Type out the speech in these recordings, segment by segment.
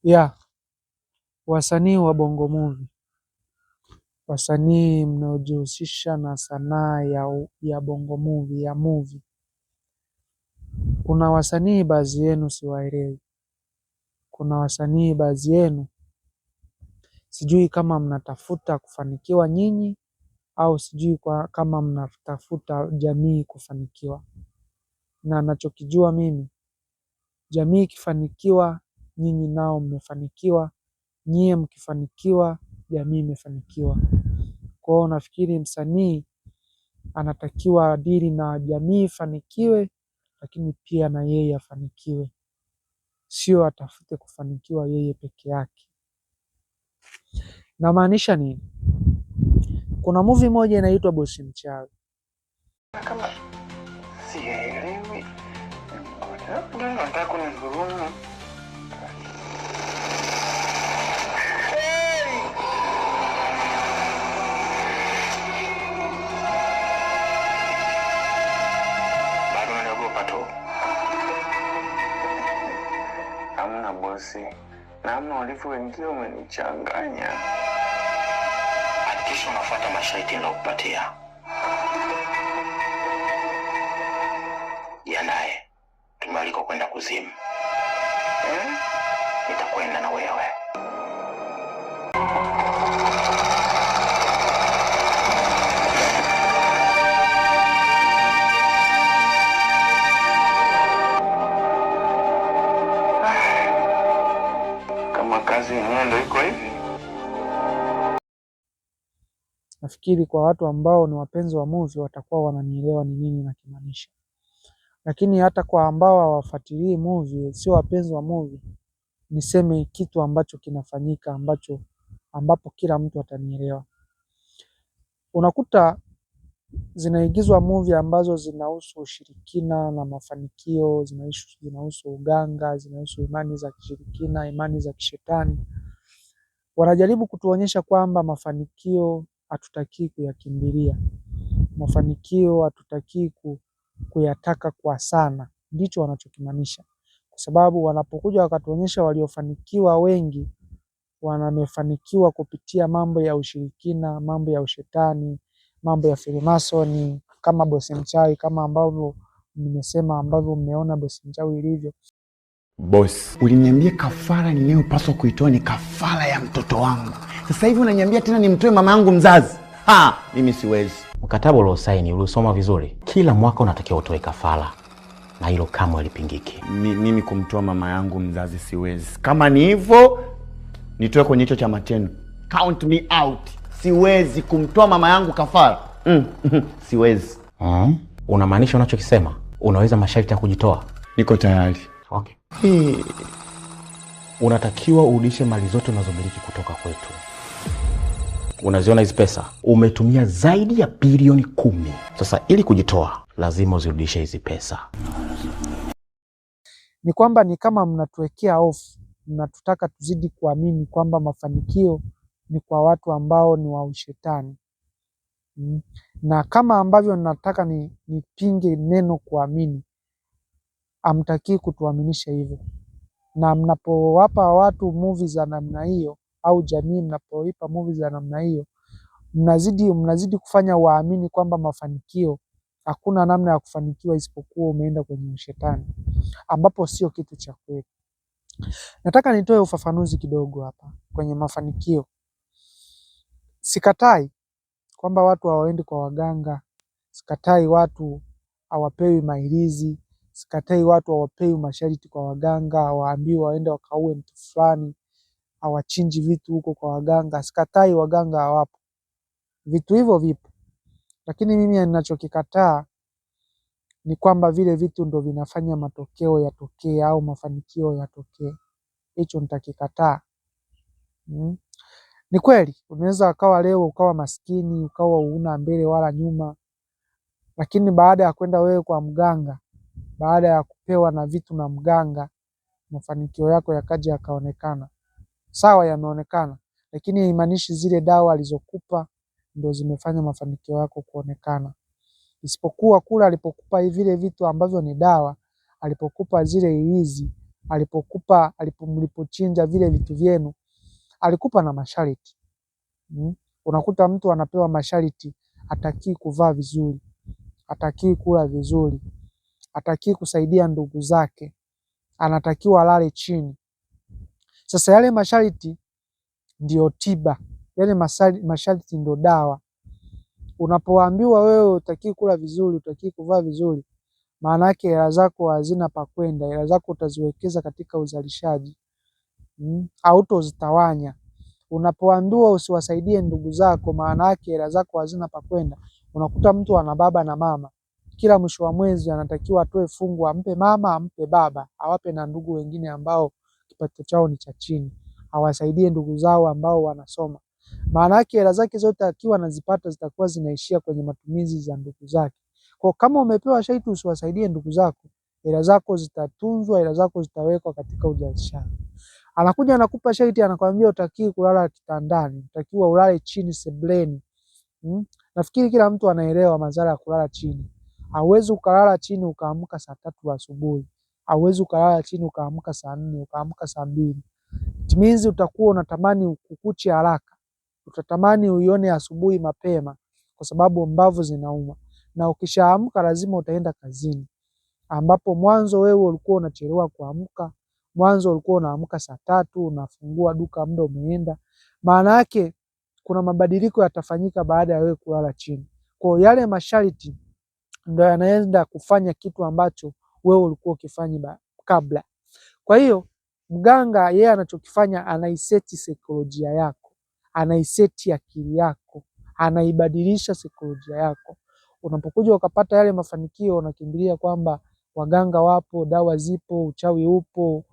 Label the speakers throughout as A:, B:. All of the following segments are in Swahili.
A: Ya wasanii wa Bongo Movie, wasanii mnaojihusisha na sanaa ya Bongo Movie, ya movie. Kuna wasanii baadhi yenu siwaelewi. Kuna wasanii baadhi yenu sijui kama mnatafuta kufanikiwa nyinyi au sijui kama mnatafuta jamii kufanikiwa. Na nachokijua mimi, jamii ikifanikiwa nyinyi nao mmefanikiwa, nyie mkifanikiwa jamii imefanikiwa. Kwa hiyo nafikiri msanii anatakiwa adili na jamii ifanikiwe, lakini pia na yeye afanikiwe, sio atafute kufanikiwa yeye peke yake. Namaanisha nini? Kuna movie moja inaitwa Bosi Mchawi.
B: Kama sielewi, nataka kunidhulumu. Bado naogopa tu. Hamna bosi, na hamna walifu wengine umenichanganya. Hakikisha unafuata masharti ninayokupatia. Naye tumealikwa kwenda kuzimu. Nitakwenda na wewe. Kama kazi yenyewe ndio iko hivi.
A: Nafikiri kwa watu ambao ni wapenzi wa movie watakuwa wananielewa ni nini nakimaanisha. Lakini hata kwa ambao hawafuatilii movie, sio wapenzi wa movie, niseme kitu ambacho kinafanyika ambapo kila mtu atanielewa. Unakuta zinaigizwa movie ambazo zinahusu ushirikina na mafanikio, zinahusu uganga, zinahusu imani za kishirikina, imani za kishetani. Wanajaribu kutuonyesha kwamba mafanikio hatutaki kuyakimbilia. Mafanikio hatutaki kuyataka kwa sana. Ndicho wanachokimaanisha. Kwa sababu wanapokuja wakatuonyesha waliofanikiwa wengi, wamefanikiwa kupitia mambo ya ushirikina, mambo ya ushetani, mambo ya Freemason, kama Bosi Mchawi, kama ambavyo nimesema, ambavyo mmeona Bosi Mchawi ilivyo.
C: Boss, uliniambia kafara ninayopaswa kuitoa ni kafara ya mtoto wangu. Sasa hivi unaniambia tena nimtoe mama yangu mzazi. Mimi siwezi.
D: Mkataba uliosaini ulisoma vizuri. Kila mwaka unatakiwa utoe kafara. Na hilo kamwe halipingiki.
C: Mimi kumtoa mama yangu mzazi siwezi. Kama ni hivyo, nitoe kwenye hicho cha matendo. Count me out. Siwezi kumtoa mama yangu kafara. Siwezi.
D: Unamaanisha unachokisema? Unaweza masharti ya kujitoa?
C: Niko tayari.
D: Okay. Unatakiwa urudishe mali zote unazomiliki kutoka kwetu. Unaziona hizi pesa? Umetumia zaidi ya bilioni 10. Sasa ili kujitoa, lazima uzirudishe hizi pesa.
A: Ni kwamba ni kama mnatuwekea hofu, mnatutaka tuzidi kuamini kwamba mafanikio ni kwa watu ambao ni wa ushetani. Na kama ambavyo nataka nipinge neno kuamini, hamtakii kutuaminisha hivyo. Na mnapowapa watu movie za namna hiyo, au jamii mnapoipa movie za namna hiyo, mnazidi kufanya waamini kwamba mafanikio, hakuna namna ya kufanikiwa isipokuwa umeenda kwenye ushetani, ambapo sio kitu cha kweli. Nataka nitoe ufafanuzi kidogo hapa kwenye mafanikio. Sikatai kwamba watu hawaendi kwa waganga, sikatai watu hawapewi mahirizi, sikatai watu hawapewi masharti kwa waganga, hawaambiwi waende wakaue mtu fulani, hawachinji vitu huko kwa waganga. Sikatai waganga hawapo. Vitu hivyo vipo. Lakini mimi ninachokikataa ni kwamba vile vitu ndo vinafanya matokeo yatokee au mafanikio yatokee. Hicho nitakikataa. Ni kweli, unaweza ukawa leo ukawa maskini, ukawa huna mbele wala nyuma. Lakini baada ya kwenda wewe kwa mganga, baada ya kupewa na vitu na mganga, mafanikio yako yakaja yakaonekana. Sawa, yameonekana, lakini haimaanishi zile dawa alizokupa ndio zimefanya mafanikio yako kuonekana. Isipokuwa kula alipokupa vile vitu ambavyo ni dawa, alipokupa zile ilizi, mlipochinja vile vitu vyenu, alikupa na masharti. Unakuta mtu anapewa masharti, hataki kuvaa vizuri, hataki kula vizuri, hataki kusaidia ndugu zake, anatakiwa alale chini. Sasa yale masharti ndio tiba, yale masharti ndio dawa. Unapoambiwa wewe utaki kula vizuri, utaki kuvaa vizuri, maana yake hela zako hazina pa kwenda, hela zako utaziwekeza katika uzalishaji, hautozitawanya. Unapoambiwa usiwasaidie ndugu zako, maana yake hela zako hazina pa kwenda. Unakuta mtu ana baba na mama, kila mwisho wa mwezi anatakiwa atoe fungu, ampe mama, ampe baba, awape na ndugu wengine ambao kipato chao ni cha chini, awasaidie ndugu zao ambao wanasoma. Maana yake hela zake zote akiwa anazipata zitakuwa zinaishia kwenye matumizi za ndugu zake. Kwa kama umepewa sharti usiwasaidie ndugu zako, hela zako zitatunzwa, hela zako zitawekwa katika uzalishaji. Anakuja anakupa sharti, anakuambia utaki kulala kitandani, utakiwa ulale chini sebuleni. Nafikiri kila mtu anaelewa madhara ya kulala chini. Hauwezi ukalala chini ukaamka saa 3 asubuhi. Hauwezi ukalala chini ukaamka saa 4, ukaamka saa 2. It means utakuwa unatamani ukukuche haraka. Utatamani uione asubuhi mapema kwa sababu mbavu zinauma. Na ukishaamka lazima utaenda kazini, ambapo mwanzo wewe ulikuwa unachelewa kuamka. Mwanzo ulikuwa unaamka saa 3, unafungua duka muda umeenda. Maana yake kuna mabadiliko yatafanyika baada ya wewe kulala chini. Kwa yale masharti ndio yanaenda kufanya kitu ambacho wewe ulikuwa ukifanya kabla. Kwa hiyo mganga yeye anachokifanya, anaiseti saikolojia yako, anaiseti akili yako, anaibadilisha saikolojia yako. Unapokuja ukapata yale mafanikio, unakimbilia kwamba waganga wapo, dawa zipo, uchawi upo,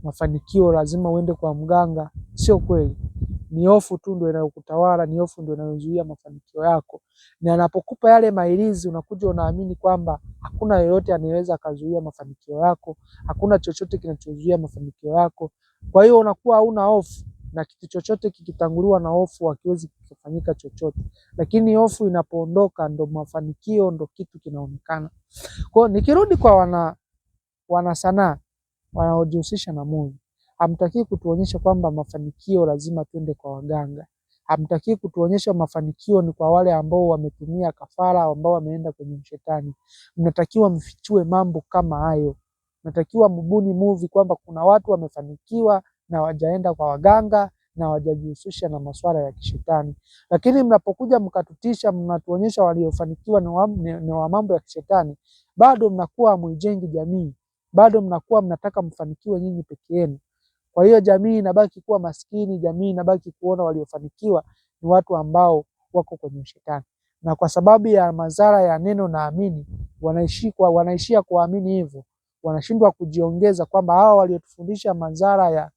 A: mafanikio lazima uende kwa mganga. Sio kweli. Ni hofu tu ndio inayokutawala, ni hofu ndio inayozuia mafanikio yako. Na anapokupa yale maelezo, unakuja unaamini kwamba hakuna yeyote anayeweza kuzuia mafanikio yako, hakuna chochote kinachozuia mafanikio yako. Kwa hiyo unakuwa hauna hofu, na kitu chochote kikitanguliwa na hofu hakiwezi kufanyika chochote. Lakini hofu inapoondoka ndo mafanikio, ndo kitu kinaonekana. Kwa hiyo nikirudi kwa wana sanaa wanaojihusisha na movie, hamtaki kutuonyesha kwamba mafanikio lazima twende kwa waganga. Hamtaki kutuonyesha mafanikio ni kwa wale ambao wametumia kafara, ambao wameenda kwenye shetani. Mnatakiwa mfichue mambo kama hayo. Mnatakiwa mbuni movie kwamba kuna watu wamefanikiwa na hawajaenda kwa waganga na hawajajihusisha na masuala ya kishetani. Lakini mnapokuja mkatutisha, mnatuonyesha waliofanikiwa ni wa mambo ya kishetani, bado mnakuwa hamuijengi jamii. Bado mnakuwa mnataka mfanikiwe nyinyi peke yenu. Kwa hiyo jamii inabaki kuwa maskini, jamii inabaki kuona waliofanikiwa ni watu ambao wako kwenye shetani. Na kwa sababu ya madhara ya neno naamini, wanaishia kuamini hivyo. Wanashindwa kujiongeza kwamba hawa waliotufundisha madhara ya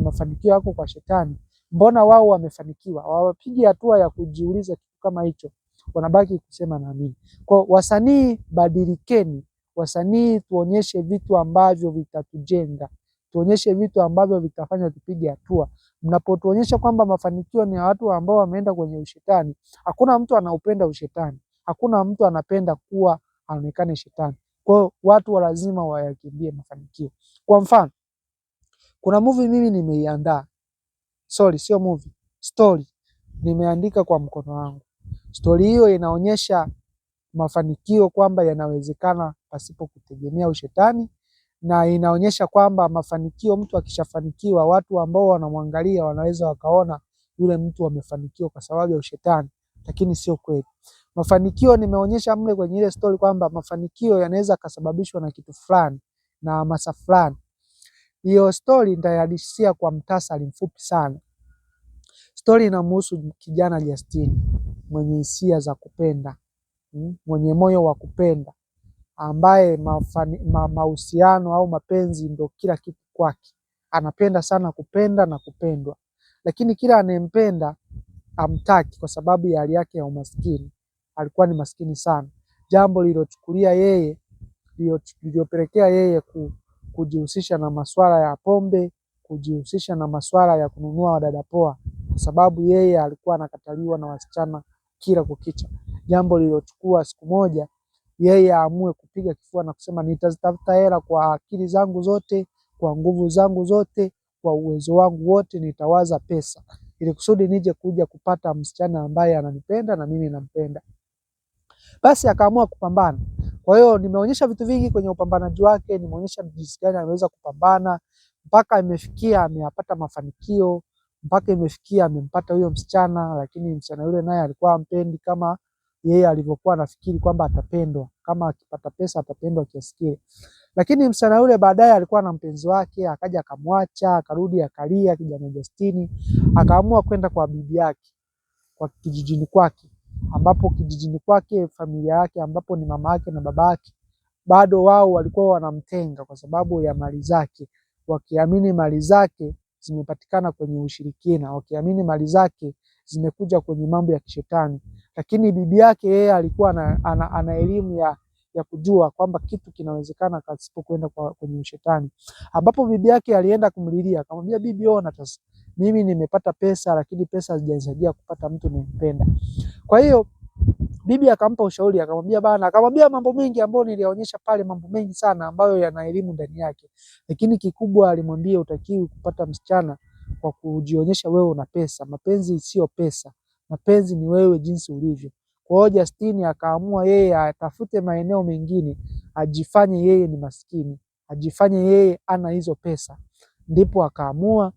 A: mafanikio yako kwa shetani, mbona wao wamefanikiwa? Hawapigi hatua ya kujiuliza kitu kama hicho. Wanabaki kusema naamini. Kwa wasanii, badilikeni. Wasanii tuonyeshe vitu ambavyo vitatujenga. Tuonyeshe vitu ambavyo vitafanya tupige hatua. Mnapotuonyesha kwamba mafanikio ni ya watu ambao wameenda kwenye ushetani, hakuna mtu anaupenda ushetani. Hakuna mtu anapenda kuwa aonekane shetani. Kwa hiyo watu lazima wayakimbie mafanikio. Kwa mfano, kuna movie mimi nimeiandaa. Sio movie, story. Nimeandika kwa mkono wangu. Story hiyo inaonyesha mafanikio kwamba yanawezekana pasipo kutegemea ushetani, na inaonyesha kwamba mafanikio, mtu akishafanikiwa, watu ambao wanamwangalia wanaweza wakaona yule mtu amefanikiwa kwa sababu ya ushetani, lakini sio kweli. Mafanikio nimeonyesha mle kwenye ile story kwamba mafanikio yanaweza kusababishwa na kitu fulani na hamasa fulani. Hiyo story nitayadisia kwa mtasari mfupi sana. Story inamhusu kijana Justin mwenye hisia za kupenda, mwenye moyo wa kupenda, ambaye mahusiano au mapenzi ndo kila kitu kwake. Anapenda sana kupenda na kupendwa, lakini kila anayempenda hamtaki kwa sababu ya hali yake ya umaskini. Alikuwa ni maskini sana, jambo lililopelekea yeye kujihusisha na masuala ya pombe, kujihusisha na masuala ya kununua wadada poa, kwa sababu yeye alikuwa anakataliwa na wasichana kila kukicha. Jambo lililochukua siku moja yeye aamue kupiga kifua na kusema nitazitafuta hela kwa akili zangu zote, kwa nguvu zangu zote, kwa uwezo wangu wote, nitawaza pesa ili kusudi nije kuja kupata msichana ambaye ananipenda na mimi nampenda. Basi akaamua kupambana. Kwa hiyo nimeonyesha vitu vingi kwenye upambanaji wake, nimeonyesha jinsi gani ameweza kupambana mpaka imefikia ameyapata mafanikio, mpaka imefikia amempata huyo msichana, lakini msichana yule naye alikuwa hampendi kama yeye alivyokuwa anafikiri kwamba atapendwa, kama akipata pesa atapendwa kiasi kile. Lakini msichana yule baadaye alikuwa na mpenzi wake, akaja akamwacha, akarudi akalia kijana Justini, akaamua kwenda kwa bibi yake, kwa kijijini kwake, ambapo kijijini kwake familia yake ambapo ni mama yake na baba yake bado wao walikuwa wanamtenga kwa sababu ya mali zake, wakiamini mali zake zimepatikana kwenye ushirikina, wakiamini mali zake zimekuja kwenye mambo ya kishetani. Lakini bibi yake yeye alikuwa ana elimu ya kujua kwamba kitu kinawezekana pasipo kwenda kwenye ushetani, ambapo bibi yake alienda kumlilia akamwambia, bibi, ona sasa mimi nimepata pesa, lakini pesa hazijanisaidia kupata mtu ninayempenda. Kwa hiyo bibi akampa ushauri, akamwambia bana, akamwambia mambo mengi ambayo niliyaonyesha pale, mambo mengi sana ambayo yana elimu ndani yake, lakini kikubwa alimwambia utakiwi kupata msichana kwa kujionyesha wewe una pesa. Mapenzi sio pesa, mapenzi ni wewe jinsi ulivyo. Kwa hiyo Justini akaamua yeye atafute maeneo mengine, ajifanye yeye ni maskini, ajifanye yeye ana hizo pesa. Ndipo akaamua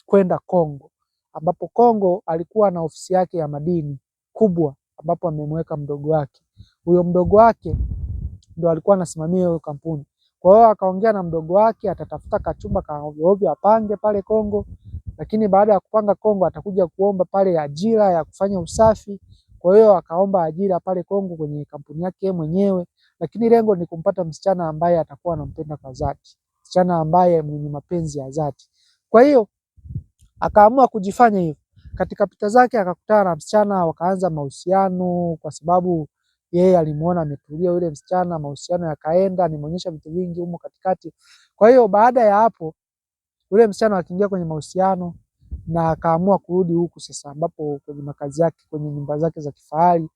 A: kwenda Kongo, ambapo Kongo alikuwa na ofisi yake ya madini kubwa, ambapo amemweka mdogo wake. Huyo mdogo wake ndo alikuwa anasimamia hiyo kampuni. Kwa hiyo akaongea na mdogo wake atatafuta kachumba ka ovyo ovyo apange pale Kongo, lakini baada ya kupanga Kongo atakuja kuomba pale ajira ya kufanya usafi. Kwa hiyo akaomba ajira pale Kongo kwenye kampuni yake mwenyewe, lakini lengo ni kumpata msichana ambaye atakuwa anampenda kwa dhati, msichana ambaye mwenye mapenzi ya dhati. Kwa hiyo akaamua kujifanya hivyo. Katika pita zake akakutana na msichana, wakaanza mahusiano kwa sababu yeye alimuona ametulia yule msichana, mahusiano yakaenda, nimeonyesha vitu vingi humo katikati. Kwa hiyo baada ya hapo yule msichana akaingia kwenye mahusiano na akaamua kurudi huku sasa, ambapo kwenye makazi yake, kwenye nyumba zake za kifahari.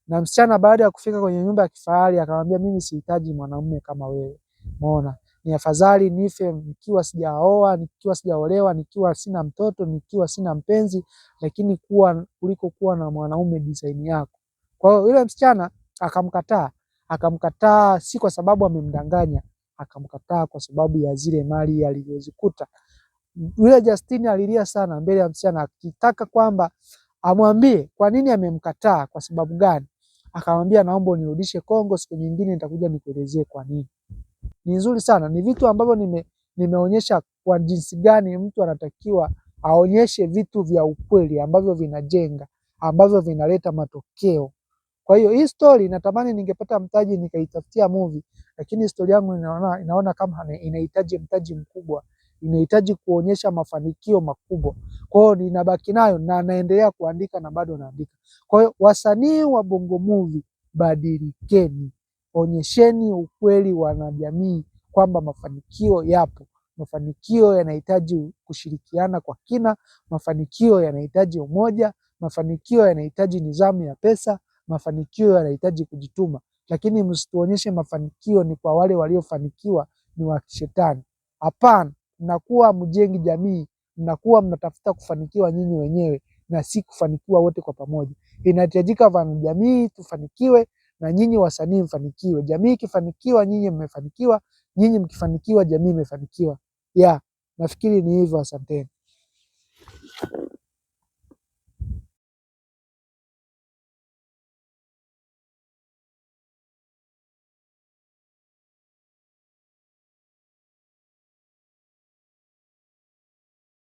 A: Na msichana baada ya kufika kwenye nyumba ya kifahari akamwambia, mimi sihitaji mwanamume kama wewe. Umeona? Ni afadhali nife nikiwa sijaoa, nikiwa sijaolewa, nikiwa sina mtoto, nikiwa sina mpenzi, lakini kuliko kuwa na mwanaume design yako. Kwa hiyo yule msichana akamkataa. Akamkataa si kwa sababu amemdanganya, akamkataa kwa sababu ya zile mali alizozikuta. Yule Justini alilia sana mbele ya msichana akitaka kwamba amwambie kwa nini amemkataa, kwa sababu gani. Akamwambia, naomba unirudishe Kongo, siku nyingine nitakuja nikuelezee kwa nini. Ni nzuri sana, ni vitu ambavyo nimeonyesha kwa jinsi gani mtu anatakiwa aonyeshe vitu vya ukweli ambavyo vinajenga, ambavyo vinaleta matokeo. Kwa hiyo hii story natamani ningepata mtaji nikaitafutia movie, lakini story yangu inaona kama inahitaji mtaji mkubwa, inahitaji kuonyesha mafanikio makubwa. Kwa hiyo ninabaki nayo na naendelea kuandika na bado naandika. Kwa hiyo wasanii wa Bongo Movie, badilikeni. Onyesheni ukweli wanajamii kwamba mafanikio yapo. Mafanikio yanahitaji kushirikiana kwa kina, mafanikio yanahitaji umoja, mafanikio yanahitaji nidhamu ya pesa, mafanikio yanahitaji kujituma. Lakini msituonyeshe mafanikio ni kwa wale waliofanikiwa ni wa kishetani. Hapana, mnakuwa mjengi jamii, mnakuwa mnatafuta kufanikiwa nyinyi wenyewe na si kufanikiwa wote kwa pamoja. Inahitajika wanajamii tufanikiwe na nyinyi wasanii mfanikiwe. Jamii ikifanikiwa nyinyi mmefanikiwa, nyinyi mkifanikiwa jamii imefanikiwa. Nafikiri ni hivyo, asanteni.